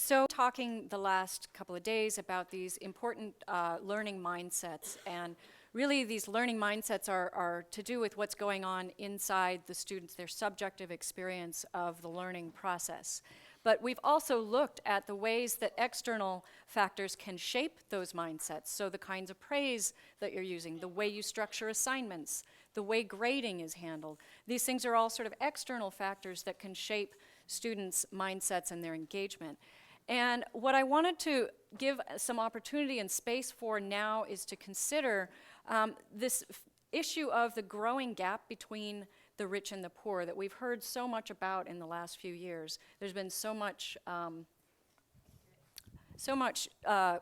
So, talking the last couple of days about these important learning mindsets, and really these learning mindsets are to do with what's going on inside the students, their subjective experience of the learning process. But we've also looked at the ways that external factors can shape those mindsets. So the kinds of praise that you're using, the way you structure assignments, the way grading is handled. These things are all sort of external factors that can shape students' mindsets and their engagement. And what I wanted to give some opportunity and space for now is to consider this issue of the growing gap between the rich and the poor that we've heard so much about in the last few years. There's been so much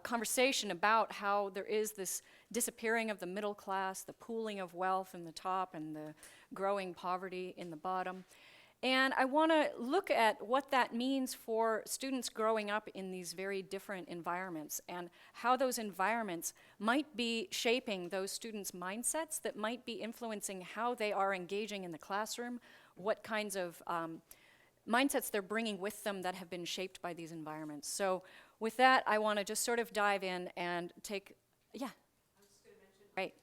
conversation about how there is this disappearing of the middle class, the pooling of wealth in the top, and the growing poverty in the bottom. And I want to look at what that means for students growing up in these very different environments and how those environments might be shaping those students' mindsets that might be influencing how they are engaging in the classroom, what kinds of mindsets they're bringing with them that have been shaped by these environments. So with that, I want to just sort of dive in and take, yeah. I'm just going to mention. Right,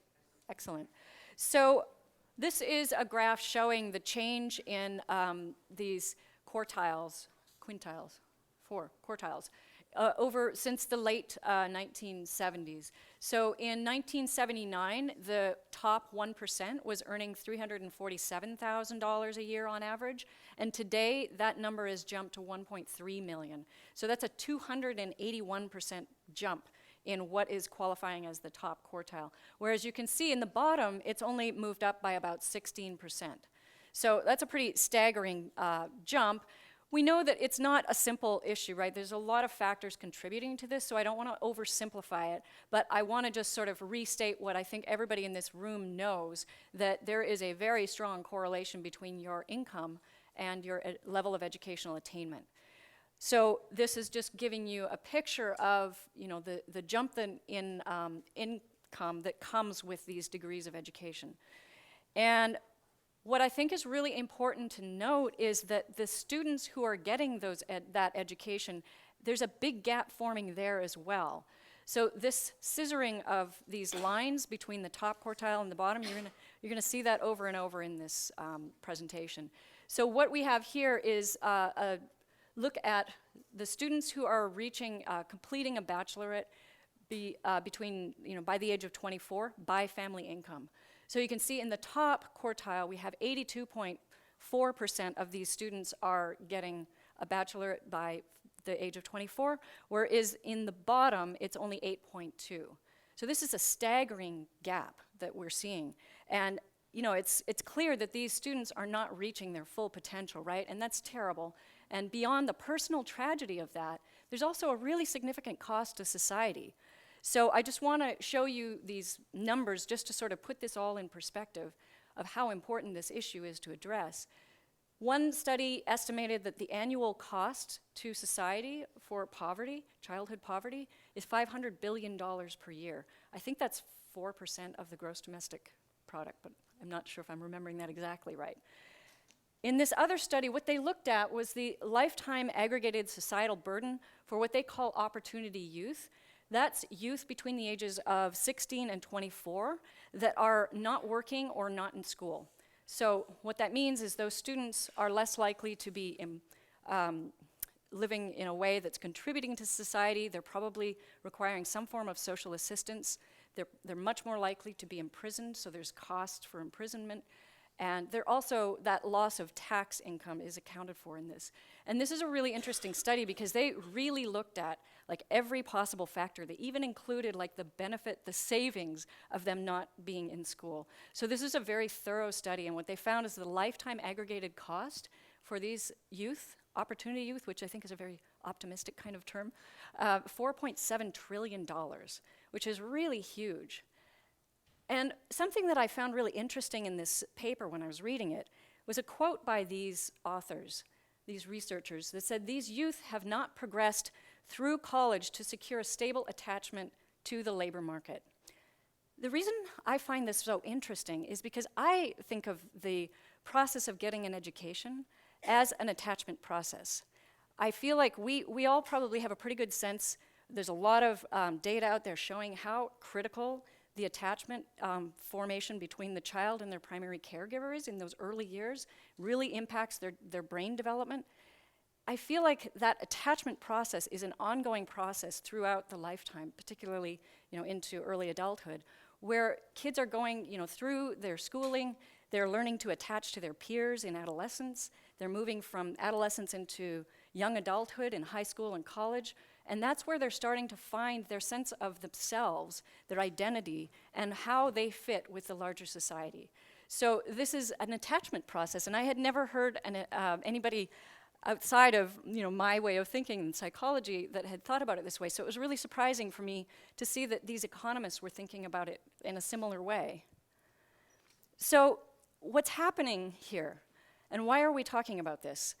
excellent. So this is a graph showing the change in these quintiles, over since the late 1970s. So in 1979, the top 1% was earning $347,000 a year on average, and today that number has jumped to 1.3 million. So that's a 281% jump in what is qualifying as the top quartile. Whereas you can see in the bottom, it's only moved up by about 16%. So that's a pretty staggering jump. We know that it's not a simple issue, right? There's a lot of factors contributing to this, so I don't want to oversimplify it, but I want to just sort of restate what I think everybody in this room knows, that there is a very strong correlation between your income and your level of educational attainment. So this is just giving you a picture of, the jump in income that comes with these degrees of education. And what I think is really important to note is that the students who are getting that education, there's a big gap forming there as well. So this scissoring of these lines between the top quartile and the bottom, you're gonna see that over and over in this presentation. So what we have here is a look at the students who are reaching, completing a bachelorette by the age of 24 by family income. So you can see in the top quartile, we have 82.4% of these students are getting a bachelorette by the age of 24, whereas in the bottom, it's only 8.2. So this is a staggering gap that we're seeing. And it's clear that these students are not reaching their full potential, right? And that's terrible. And beyond the personal tragedy of that, there's also a really significant cost to society. So I just want to show you these numbers just to sort of put this all in perspective of how important this issue is to address. One study estimated that the annual cost to society for poverty, childhood poverty, is $500 billion per year. I think that's 4% of the gross domestic product, but I'm not sure if I'm remembering that exactly right. In this other study, what they looked at was the lifetime aggregated societal burden for what they call opportunity youth. That's youth between the ages of 16 and 24 that are not working or not in school. So what that means is those students are less likely to be living in a way that's contributing to society. They're probably requiring some form of social assistance. They're much more likely to be imprisoned, so there's cost for imprisonment. And they're also, that loss of tax income is accounted for in this. And this is a really interesting study because they really looked at like every possible factor. They even included like the benefit, the savings of them not being in school. So this is a very thorough study, and what they found is the lifetime aggregated cost for these youth, opportunity youth, which I think is a very optimistic kind of term, $4.7 trillion, which is really huge. And something that I found really interesting in this paper when I was reading it was a quote by these authors, these researchers, that said, "These youth have not progressed through college to secure a stable attachment to the labor market." The reason I find this so interesting is because I think of the process of getting an education as an attachment process. I feel like we all probably have a pretty good sense. There's a lot of data out there showing how critical the attachment formation between the child and their primary caregiver is in those early years, really impacts their brain development. I feel like that attachment process is an ongoing process throughout the lifetime, particularly into early adulthood, where kids are going through their schooling, they're learning to attach to their peers in adolescence, they're moving from adolescence into young adulthood in high school and college, and that's where they're starting to find their sense of themselves, their identity, and how they fit with the larger society. So this is an attachment process, and I had never heard anybody outside of my way of thinking in psychology that had thought about it this way. So it was really surprising for me to see that these economists were thinking about it in a similar way. So what's happening here, and why are we talking about this?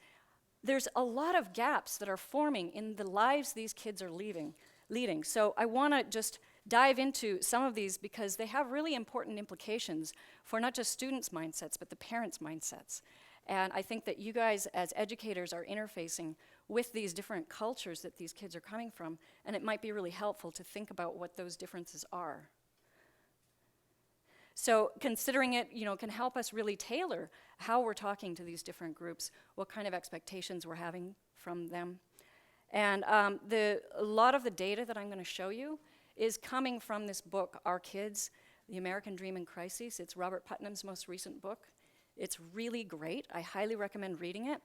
There's a lot of gaps that are forming in the lives these kids are leading. So I want to just dive into some of these because they have really important implications for not just students' mindsets, but the parents' mindsets. And I think that you guys as educators are interfacing with these different cultures that these kids are coming from, and it might be really helpful to think about what those differences are. So considering it, can help us really tailor how we're talking to these different groups, what kind of expectations we're having from them. And a lot of the data that I'm going to show you is coming from this book, Our Kids, The American Dream in Crises. It's Robert Putnam's most recent book. It's really great. I highly recommend reading it.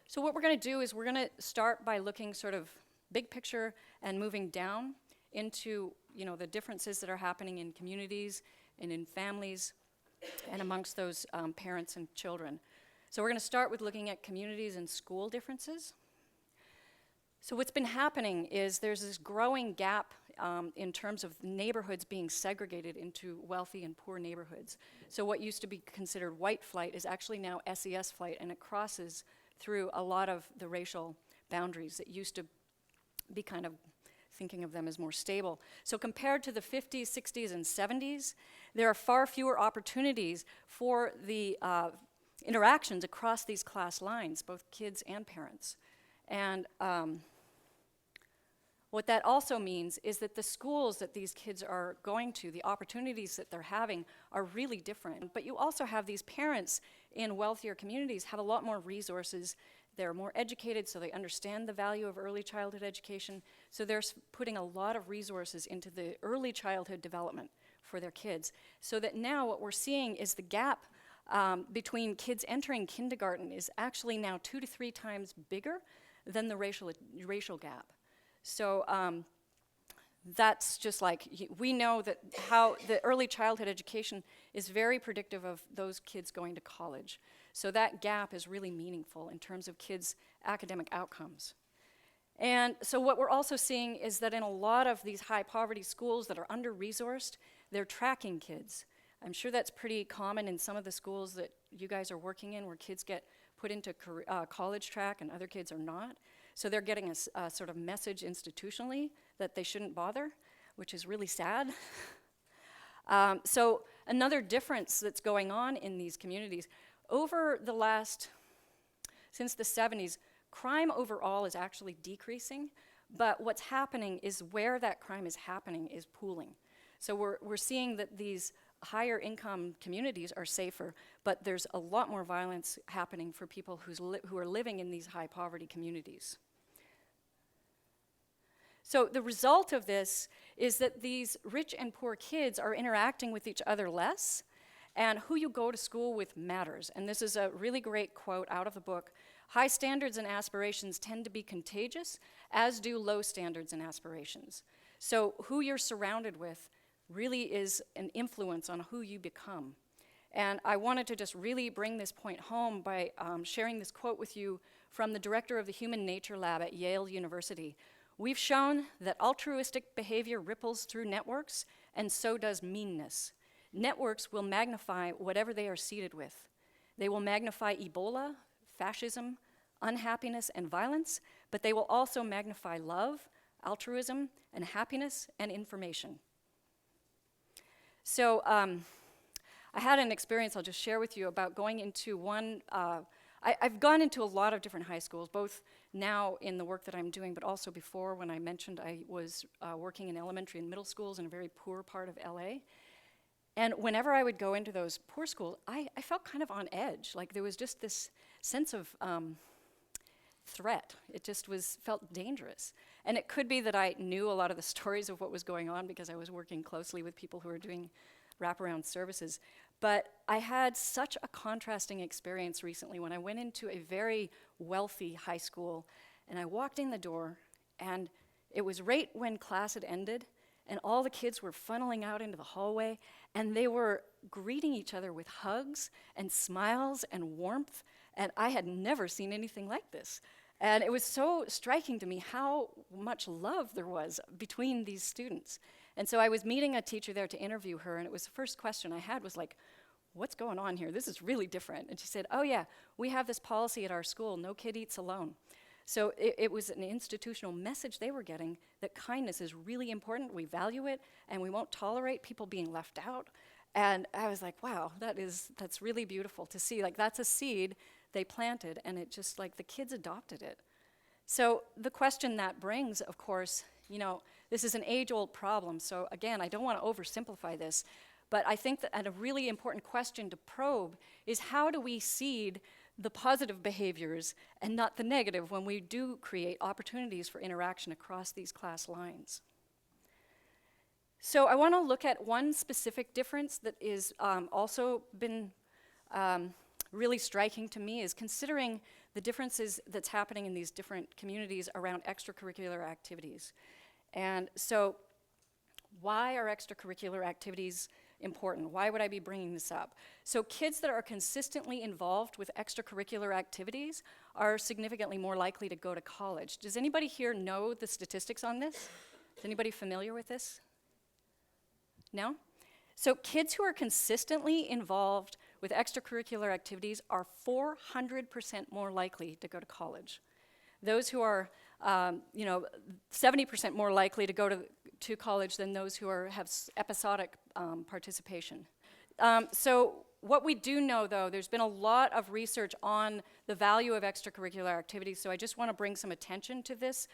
So what we're going to do is we're going to start by looking sort of big picture and moving down into the differences that are happening in communities and in families and amongst those parents and children. So we're going to start with looking at communities and school differences. So what's been happening is there's this growing gap in terms of neighborhoods being segregated into wealthy and poor neighborhoods. So what used to be considered white flight is actually now SES flight, and it crosses through a lot of the racial boundaries that used to be kind of thinking of them as more stable. So compared to the 50s, 60s, and 70s, there are far fewer opportunities for the interactions across these class lines, both kids and parents. And what that also means is that the schools that these kids are going to, the opportunities that they're having, are really different. But you also have these parents in wealthier communities have a lot more resources. They're more educated, so they understand the value of early childhood education. So they're putting a lot of resources into the early childhood development for their kids. So that now what we're seeing is the gap between kids entering kindergarten is actually now 2 to 3 times bigger than the racial gap. So that's just like, we know that how the early childhood education is very predictive of those kids going to college. So that gap is really meaningful in terms of kids' academic outcomes. And so what we're also seeing is that in a lot of these high poverty schools that are under-resourced, they're tracking kids. I'm sure that's pretty common in some of the schools that you guys are working in, where kids get put into college track and other kids are not. So they're getting a sort of message institutionally that they shouldn't bother, which is really sad. So another difference that's going on in these communities, since the 70s, crime overall is actually decreasing, but what's happening is where that crime is happening is pooling. So we're seeing that these higher income communities are safer, but there's a lot more violence happening for people who are living in these high poverty communities. So the result of this is that these rich and poor kids are interacting with each other less, and who you go to school with matters. And this is a really great quote out of the book. High standards and aspirations tend to be contagious, as do low standards and aspirations. So who you're surrounded with really is an influence on who you become. And I wanted to just really bring this point home by sharing this quote with you from the director of the Human Nature Lab at Yale University. We've shown that altruistic behavior ripples through networks, and so does meanness. Networks will magnify whatever they are seeded with. They will magnify Ebola, fascism, unhappiness, and violence, but they will also magnify love, altruism, and happiness and information. So I had an experience I'll just share with you about going into one, I've gone into a lot of different high schools, both now in the work that I'm doing, but also before when I mentioned I was working in elementary and middle schools in a very poor part of LA. And whenever I would go into those poor schools, I felt kind of on edge. Like there was just this sense of threat. It just felt dangerous. And it could be that I knew a lot of the stories of what was going on because I was working closely with people who were doing wraparound services. But I had such a contrasting experience recently when I went into a very wealthy high school and I walked in the door and it was right when class had ended and all the kids were funneling out into the hallway and they were greeting each other with hugs and smiles and warmth, and I had never seen anything like this. And it was so striking to me how much love there was between these students. And so I was meeting a teacher there to interview her, and it was the first question I had was like, what's going on here? This is really different. And she said, oh yeah, we have this policy at our school, no kid eats alone. So it was an institutional message they were getting that kindness is really important, we value it, and we won't tolerate people being left out. And I was like, wow, that's really beautiful to see. Like that's a seed they planted, and it just like the kids adopted it. So the question that brings, of course, you know, this is an age-old problem. So again, I don't want to oversimplify this, but I think that a really important question to probe is how do we seed the positive behaviors and not the negative when we do create opportunities for interaction across these class lines. So I want to look at one specific difference that is also been really striking to me is considering the differences that's happening in these different communities around extracurricular activities. And so why are extracurricular activities important? Why would I be bringing this up? So kids that are consistently involved with extracurricular activities are significantly more likely to go to college. Does anybody here know the statistics on this? Is anybody familiar with this? No? So kids who are consistently involved with extracurricular activities are 400% more likely to go to college. Those who are, 70% more likely to go to college than those who have episodic participation. So what we do know, though, there's been a lot of research on the value of extracurricular activities, so I just want to bring some attention to this.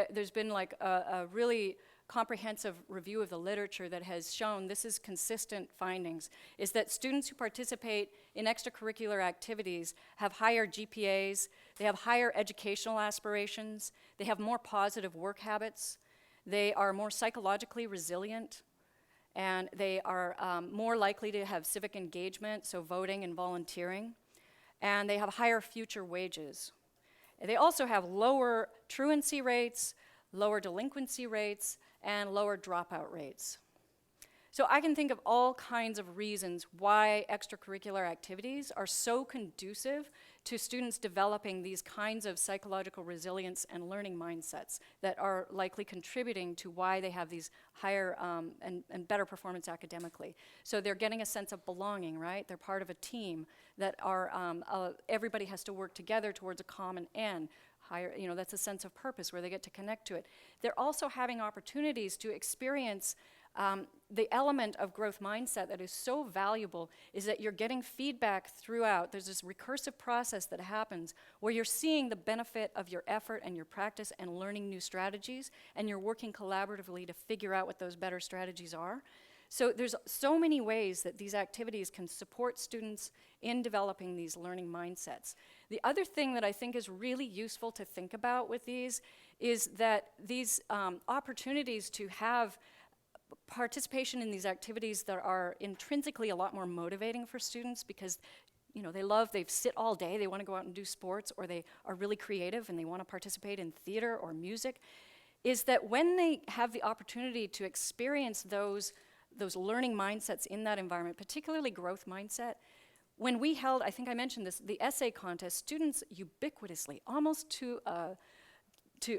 There's been like a really comprehensive review of the literature that has shown, this is consistent findings, is that students who participate in extracurricular activities have higher GPAs, they have higher educational aspirations, they have more positive work habits, they are more psychologically resilient, and they are more likely to have civic engagement, so voting and volunteering, and they have higher future wages. And they also have lower truancy rates, lower delinquency rates, and lower dropout rates. So I can think of all kinds of reasons why extracurricular activities are so conducive to students developing these kinds of psychological resilience and learning mindsets that are likely contributing to why they have these higher and better performance academically. So they're getting a sense of belonging, right? They're part of a team that are, everybody has to work together towards a common end. That's a sense of purpose where they get to connect to it. They're also having opportunities to experience the element of growth mindset that is so valuable is that you're getting feedback throughout. There's this recursive process that happens where you're seeing the benefit of your effort and your practice and learning new strategies, and you're working collaboratively to figure out what those better strategies are. So there's so many ways that these activities can support students in developing these learning mindsets. The other thing that I think is really useful to think about with these is that these opportunities to have participation in these activities that are intrinsically a lot more motivating for students because they sit all day, they want to go out and do sports, or they are really creative and they want to participate in theater or music, is that when they have the opportunity to experience those learning mindsets in that environment, particularly growth mindset, when we held, I think I mentioned this, the essay contest, students ubiquitously, almost to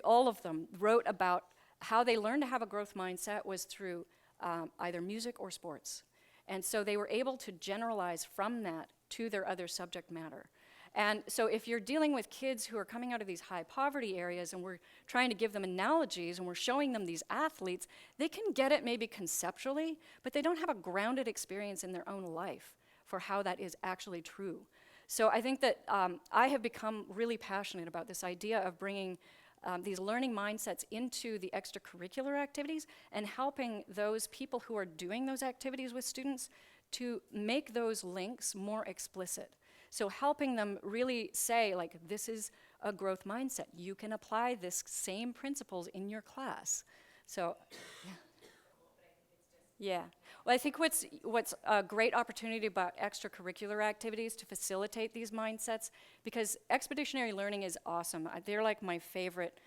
all of them, wrote about how they learned to have a growth mindset was through either music or sports. And so they were able to generalize from that to their other subject matter. And so if you're dealing with kids who are coming out of these high poverty areas and we're trying to give them analogies and we're showing them these athletes, they can get it maybe conceptually, but they don't have a grounded experience in their own life for how that is actually true. So I think that I have become really passionate about this idea of bringing these learning mindsets into the extracurricular activities and helping those people who are doing those activities with students to make those links more explicit. So helping them really say, like, this is a growth mindset. You can apply this same principles in your class. So, yeah. Yeah. Well, I think what's a great opportunity about extracurricular activities to facilitate these mindsets, because expeditionary learning is awesome. They're like my favorite.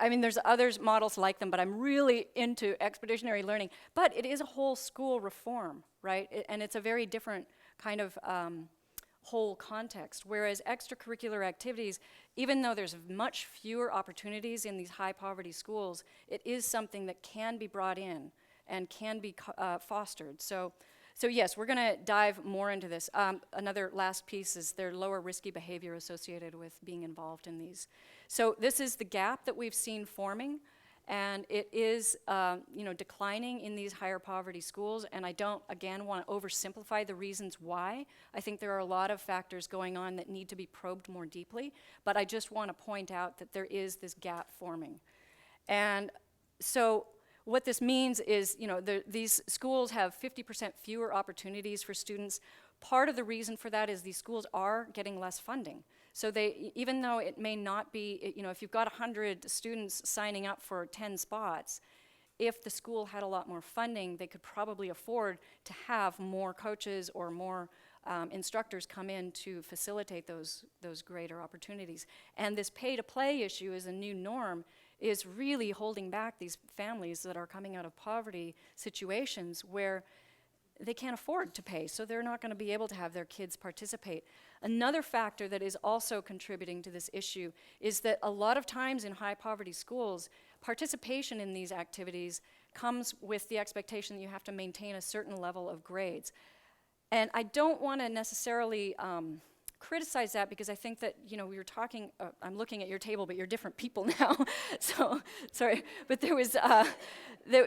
I mean, there's others models like them, but I'm really into expeditionary learning. But it is a whole school reform, right? And it's a very different kind of whole context. Whereas extracurricular activities, even though there's much fewer opportunities in these high poverty schools, it is something that can be brought in and can be fostered. So yes, we're going to dive more into this. Another last piece is their lower risky behavior associated with being involved in these. So this is the gap that we've seen forming, and it is declining in these higher poverty schools. And I don't, again, want to oversimplify the reasons why. I think there are a lot of factors going on that need to be probed more deeply, but I just want to point out that there is this gap forming. And so what this means is, these schools have 50% fewer opportunities for students. Part of the reason for that is these schools are getting less funding. So even though it may not be, if you've got 100 students signing up for 10 spots, if the school had a lot more funding, they could probably afford to have more coaches or more instructors come in to facilitate those greater opportunities. And this pay-to-play issue is a new norm, is really holding back these families that are coming out of poverty situations where they can't afford to pay, so they're not going to be able to have their kids participate. Another factor that is also contributing to this issue is that a lot of times in high poverty schools, participation in these activities comes with the expectation that you have to maintain a certain level of grades. And I don't want to necessarily criticize that, because I think that, we were talking, I'm looking at your table, but you're different people now, so, sorry, but there was,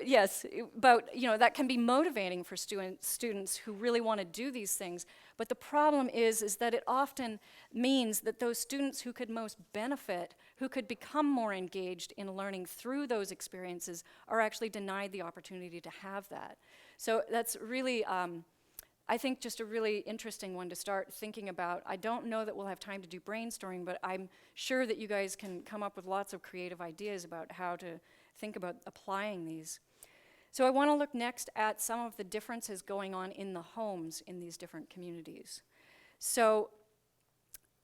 yes, but, that can be motivating for students who really want to do these things, but the problem is that it often means that those students who could most benefit, who could become more engaged in learning through those experiences, are actually denied the opportunity to have that. So that's really, I think, just a really interesting one to start thinking about. I don't know that we'll have time to do brainstorming, but I'm sure that you guys can come up with lots of creative ideas about how to think about applying these. So I want to look next at some of the differences going on in the homes in these different communities. So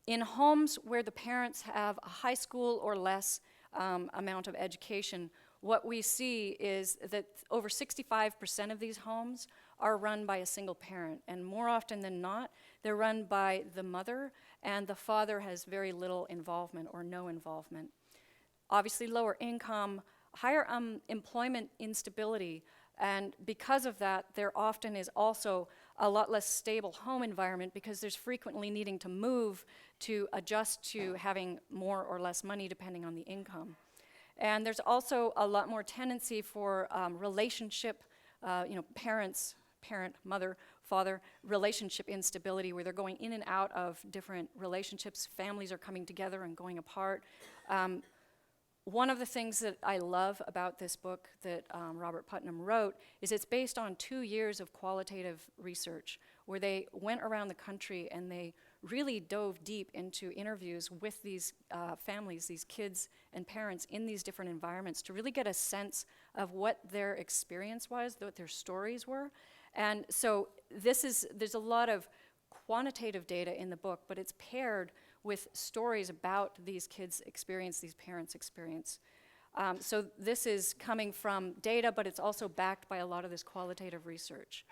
in homes where the parents have a high school or less amount of education, what we see is that over 65% of these homes are run by a single parent, and more often than not, they're run by the mother, and the father has very little involvement or no involvement. Obviously, lower income, higher employment instability, and because of that, there often is also a lot less stable home environment, because there's frequently needing to move to adjust to having more or less money depending on the income. And there's also a lot more tendency for relationship, parent, mother, father, relationship instability, where they're going in and out of different relationships. Families are coming together and going apart. One of the things that I love about this book that Robert Putnam wrote is it's based on 2 years of qualitative research, where they went around the country and they really dove deep into interviews with these families, these kids and parents in these different environments, to really get a sense of what their experience was, what their stories were. And so there's a lot of quantitative data in the book, but it's paired with stories about these kids' experience, these parents' experience. So this is coming from data, but it's also backed by a lot of this qualitative research.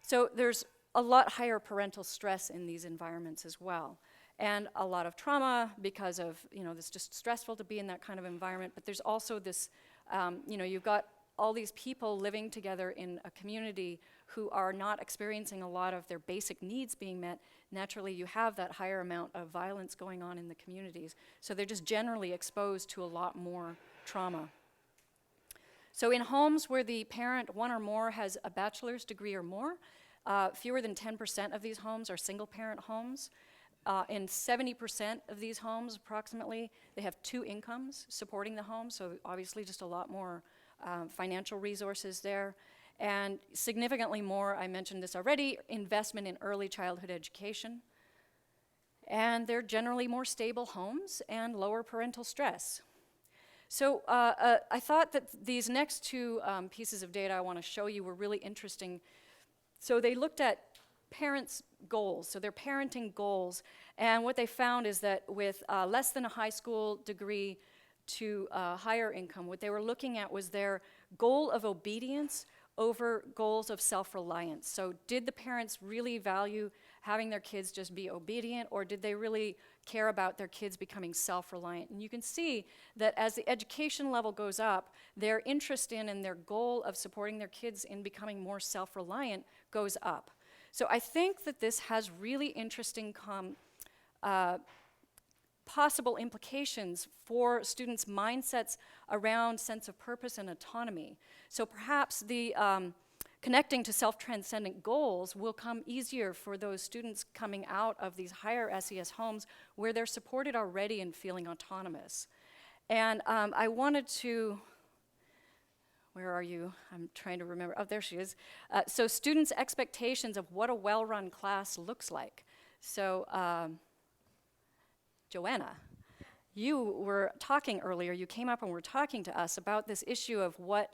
So there's a lot higher parental stress in these environments as well, and a lot of trauma because of, it's just stressful to be in that kind of environment, but there's also this, you've got all these people living together in a community who are not experiencing a lot of their basic needs being met. Naturally, you have that higher amount of violence going on in the communities, so they're just generally exposed to a lot more trauma. So in homes where the parent, one or more, has a bachelor's degree or more, fewer than 10% of these homes are single-parent homes. In 70% of these homes, approximately, they have 2 incomes supporting the home, so obviously just a lot more financial resources there. And significantly more, I mentioned this already, investment in early childhood education. And they're generally more stable homes and lower parental stress. So I thought that these next 2 pieces of data I want to show you were really interesting. So they looked at parents' goals, so their parenting goals, and what they found is that with less than a high school degree to higher income, what they were looking at was their goal of obedience over goals of self-reliance. So did the parents really value having their kids just be obedient, or did they really care about their kids becoming self-reliant? And you can see that as the education level goes up, their interest in and their goal of supporting their kids in becoming more self-reliant goes up. So I think that this has really interesting possible implications for students' mindsets around sense of purpose and autonomy. So perhaps the connecting to self-transcendent goals will come easier for those students coming out of these higher SES homes where they're supported already and feeling autonomous. And I wanted to, where are you? I'm trying to remember. Oh, there she is. So students' expectations of what a well-run class looks like. So Joanna, you were talking earlier, you came up and were talking to us about this issue of what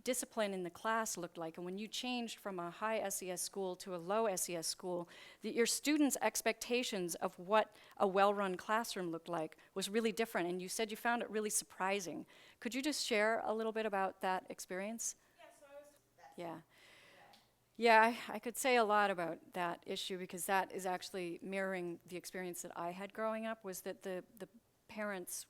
discipline in the class looked like, and when you changed from a high SES school to a low SES school, that your students' expectations of what a well-run classroom looked like was really different, and you said you found it really surprising. Could you just share a little bit about that experience? Yeah, I could say a lot about that issue because that is actually mirroring the experience that I had growing up, was that the parents,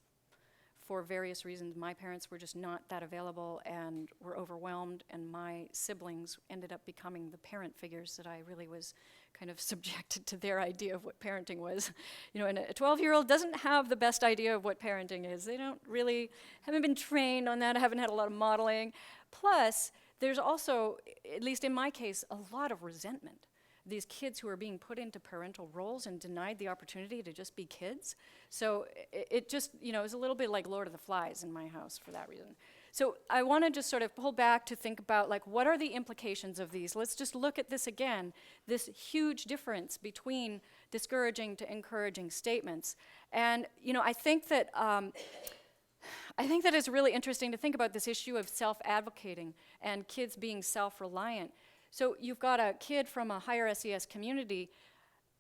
for various reasons, my parents were just not that available and were overwhelmed, and my siblings ended up becoming the parent figures that I really was kind of subjected to their idea of what parenting was. You know, and a 12-year-old doesn't have the best idea of what parenting is. They haven't been trained on that, haven't had a lot of modeling. Plus, there's also, at least in my case, a lot of resentment. These kids who are being put into parental roles and denied the opportunity to just be kids. So it just, you know, it was a little bit like Lord of the Flies in my house for that reason. So I want to just sort of pull back to think about, like, what are the implications of these? Let's just look at this again, this huge difference between discouraging to encouraging statements. And, you know, I think that it's really interesting to think about this issue of self-advocating and kids being self-reliant. So you've got a kid from a higher SES community,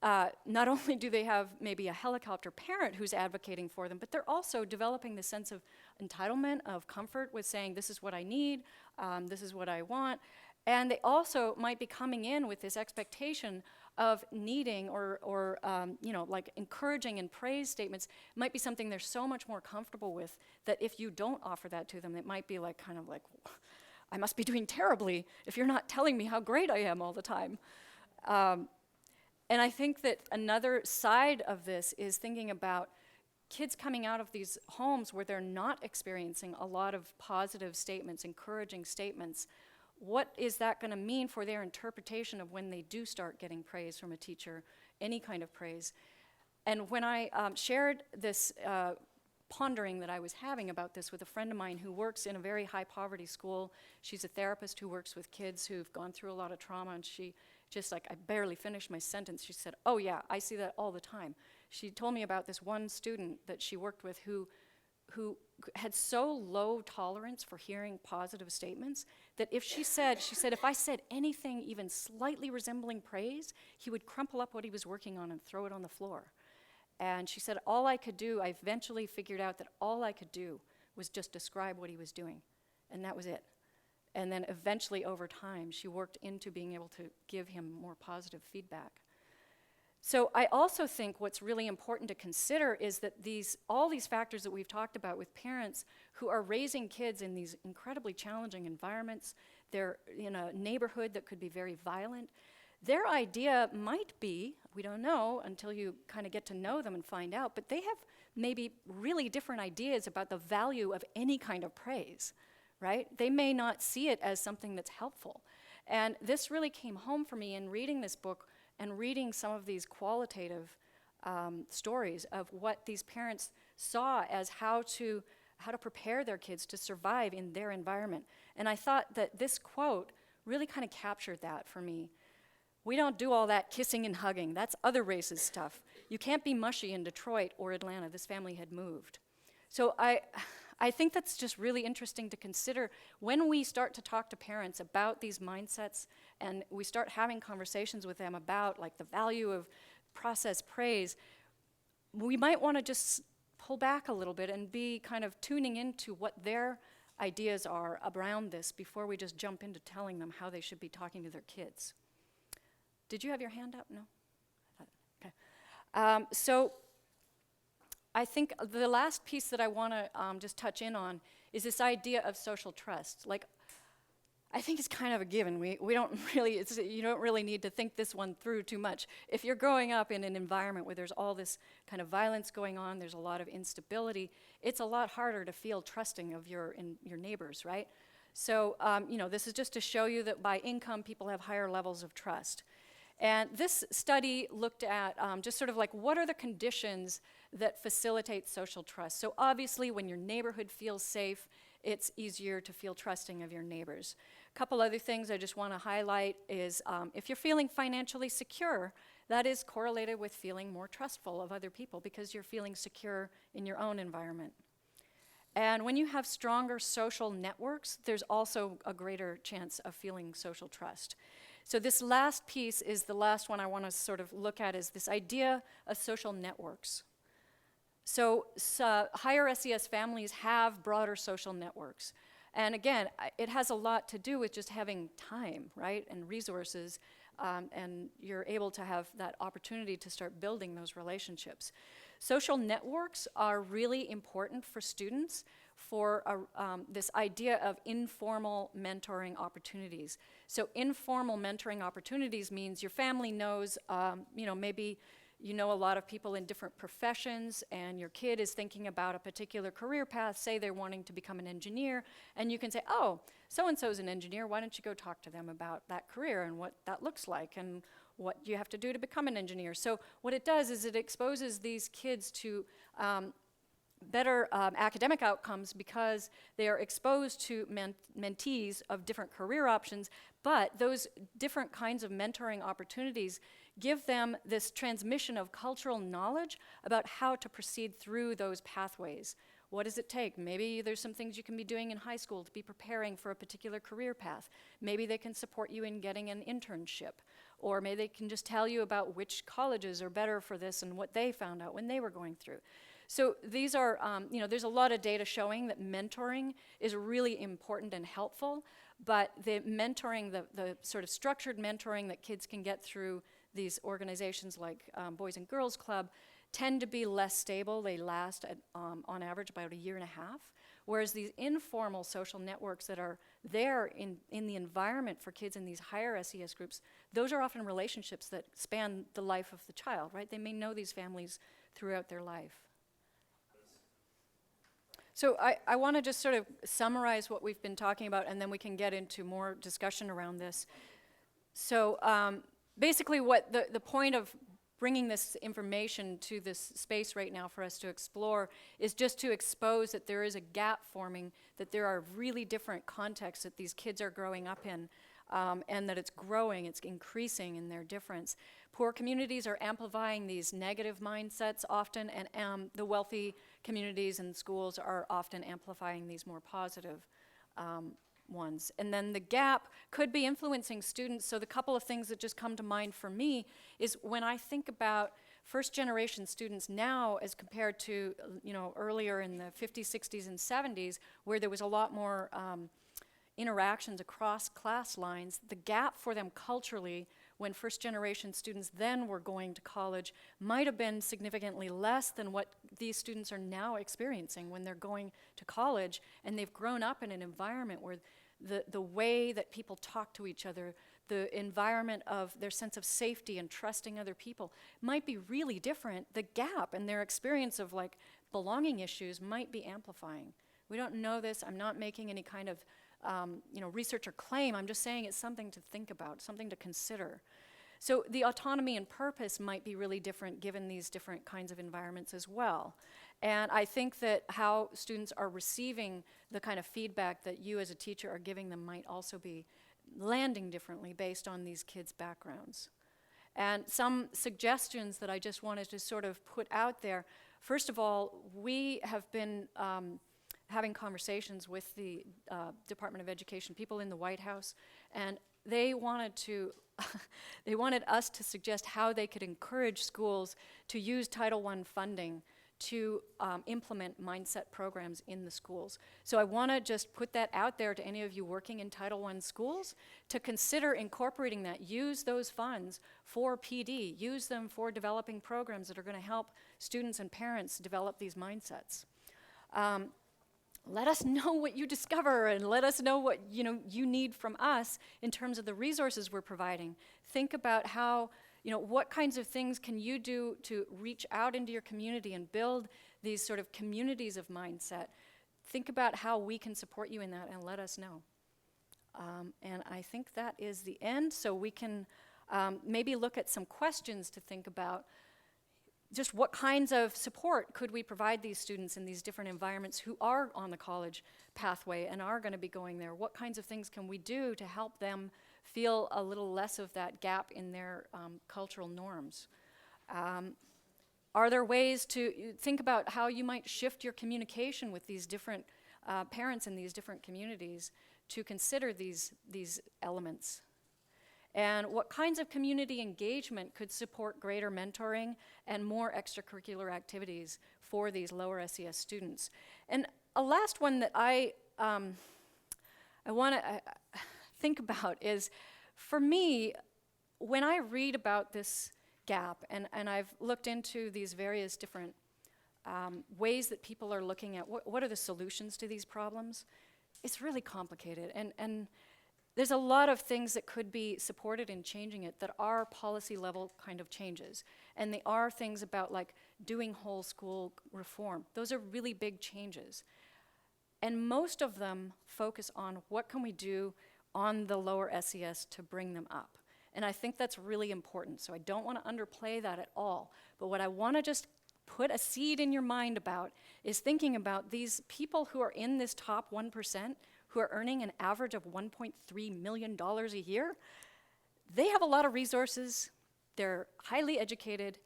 not only do they have maybe a helicopter parent who's advocating for them, but they're also developing the sense of entitlement, of comfort with saying, this is what I need, this is what I want. And they also might be coming in with this expectation of needing or you know, like encouraging and praise statements might be something they're so much more comfortable with that if you don't offer that to them, it might be like kind of like, I must be doing terribly if you're not telling me how great I am all the time. And I think that another side of this is thinking about kids coming out of these homes where they're not experiencing a lot of positive statements, encouraging statements. What is that going to mean for their interpretation of when they do start getting praise from a teacher, any kind of praise? And when I shared this pondering that I was having about this with a friend of mine who works in a very high poverty school. She's a therapist who works with kids who've gone through a lot of trauma, and she just, like, I barely finished my sentence. She said, oh yeah, I see that all the time. She told me about this one student that she worked with who had so low tolerance for hearing positive statements that if she said, if I said anything even slightly resembling praise, he would crumple up what he was working on and throw it on the floor. And she said, all I could do, I eventually figured out that all I could do was just describe what he was doing, and that was it. And then eventually, over time, she worked into being able to give him more positive feedback. So I also think what's really important to consider is that all these factors that we've talked about with parents who are raising kids in these incredibly challenging environments, they're in a neighborhood that could be very violent, their idea might be, we don't know until you kind of get to know them and find out, but they have maybe really different ideas about the value of any kind of praise, right? They may not see it as something that's helpful. And this really came home for me in reading this book and reading some of these qualitative stories of what these parents saw as how to prepare their kids to survive in their environment. And I thought that this quote really kind of captured that for me. We don't do all that kissing and hugging. That's other races' stuff. You can't be mushy in Detroit or Atlanta. This family had moved. So I think that's just really interesting to consider when we start to talk to parents about these mindsets and we start having conversations with them about like the value of process praise. We might want to just pull back a little bit and be kind of tuning into what their ideas are around this before we just jump into telling them how they should be talking to their kids. Did you have your hand up? No? Okay. So I think the last piece that I want to just touch in on is this idea of social trust. Like, I think it's kind of a given. We don't really, you don't really need to think this one through too much. If you're growing up in an environment where there's all this kind of violence going on, there's a lot of instability, it's a lot harder to feel trusting of your neighbors, right? So, this is just to show you that by income, people have higher levels of trust. And this study looked at just sort of like what are the conditions that facilitate social trust. So obviously when your neighborhood feels safe, it's easier to feel trusting of your neighbors. A couple other things I just want to highlight is if you're feeling financially secure, that is correlated with feeling more trustful of other people because you're feeling secure in your own environment. And when you have stronger social networks, there's also a greater chance of feeling social trust. So this last piece is the last one I want to sort of look at is this idea of social networks. So higher SES families have broader social networks. And again, it has a lot to do with just having time, right, and resources, and you're able to have that opportunity to start building those relationships. Social networks are really important for students for this idea of informal mentoring opportunities. So informal mentoring opportunities means your family knows, maybe you know a lot of people in different professions and your kid is thinking about a particular career path, say they're wanting to become an engineer, and you can say, oh, so-and-so's an engineer, why don't you go talk to them about that career and what that looks like and what you have to do to become an engineer. So what it does is it exposes these kids to better academic outcomes because they are exposed to mentees of different career options, but those different kinds of mentoring opportunities give them this transmission of cultural knowledge about how to proceed through those pathways. What does it take? Maybe there's some things you can be doing in high school to be preparing for a particular career path. Maybe they can support you in getting an internship. Or maybe they can just tell you about which colleges are better for this and what they found out when they were going through. So these are, there's a lot of data showing that mentoring is really important and helpful, but the mentoring, the sort of structured mentoring that kids can get through these organizations like Boys and Girls Club tend to be less stable. They last on average about a year and a half, whereas these informal social networks that are there in the environment for kids in these higher SES groups, those are often relationships that span the life of the child, right? They may know these families throughout their life. So I want to just sort of summarize what we've been talking about, and then we can get into more discussion around this. So basically what the point of bringing this information to this space right now for us to explore is just to expose that there is a gap forming, that there are really different contexts that these kids are growing up in, and that it's growing, it's increasing in their difference. Poor communities are amplifying these negative mindsets often, and the wealthy communities and schools are often amplifying these more positive ones. And then the gap could be influencing students. So the couple of things that just come to mind for me is when I think about first generation students now as compared to earlier in the 50s, 60s, and 70s, where there was a lot more interactions across class lines, the gap for them culturally when first generation students then were going to college might have been significantly less than what these students are now experiencing when they're going to college, and they've grown up in an environment where the way that people talk to each other, the environment of their sense of safety and trusting other people might be really different. The gap in their experience of like belonging issues might be amplifying. We don't know this. I'm not making any kind of research or claim. I'm just saying it's something to think about, something to consider. So the autonomy and purpose might be really different given these different kinds of environments as well. And I think that how students are receiving the kind of feedback that you as a teacher are giving them might also be landing differently based on these kids' backgrounds. And some suggestions that I just wanted to sort of put out there. First of all, we have been having conversations with the Department of Education, people in the White House, and they wanted they wanted us to suggest how they could encourage schools to use Title I funding to implement mindset programs in the schools. So I want to just put that out there to any of you working in Title I schools to consider incorporating that. Use those funds for PD. Use them for developing programs that are going to help students and parents develop these mindsets. Let us know what you discover, and let us know what you need from us in terms of the resources we're providing. Think about how, what kinds of things can you do to reach out into your community and build these sort of communities of mindset. Think about how we can support you in that, and let us know. And I think that is the end, so we can maybe look at some questions to think about. Just what kinds of support could we provide these students in these different environments who are on the college pathway and are going to be going there? What kinds of things can we do to help them feel a little less of that gap in their cultural norms? Are there ways to think about how you might shift your communication with these different parents in these different communities to consider these elements? And what kinds of community engagement could support greater mentoring and more extracurricular activities for these lower SES students? And a last one that I want to think about is, for me, when I read about this gap, and I've looked into these various different ways that people are looking at what are the solutions to these problems, it's really complicated. And there's a lot of things that could be supported in changing it that are policy level kind of changes. And they are things about like doing whole school reform. Those are really big changes. And most of them focus on what can we do on the lower SES to bring them up. And I think that's really important. So I don't want to underplay that at all. But what I want to just put a seed in your mind about is thinking about these people who are in this top 1%, who are earning an average of $1.3 million a year. They have a lot of resources. They're highly educated.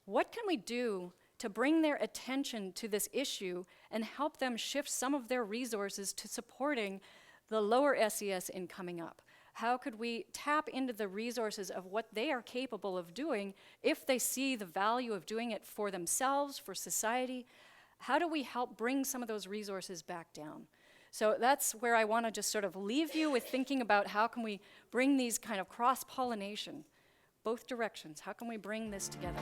What can we do to bring their attention to this issue and help them shift some of their resources to supporting the lower SES in coming up? How could we tap into the resources of what they are capable of doing if they see the value of doing it for themselves, for society? How do we help bring some of those resources back down? So that's where I want to just sort of leave you with thinking about how can we bring these kind of cross-pollination, both directions. How can we bring this together?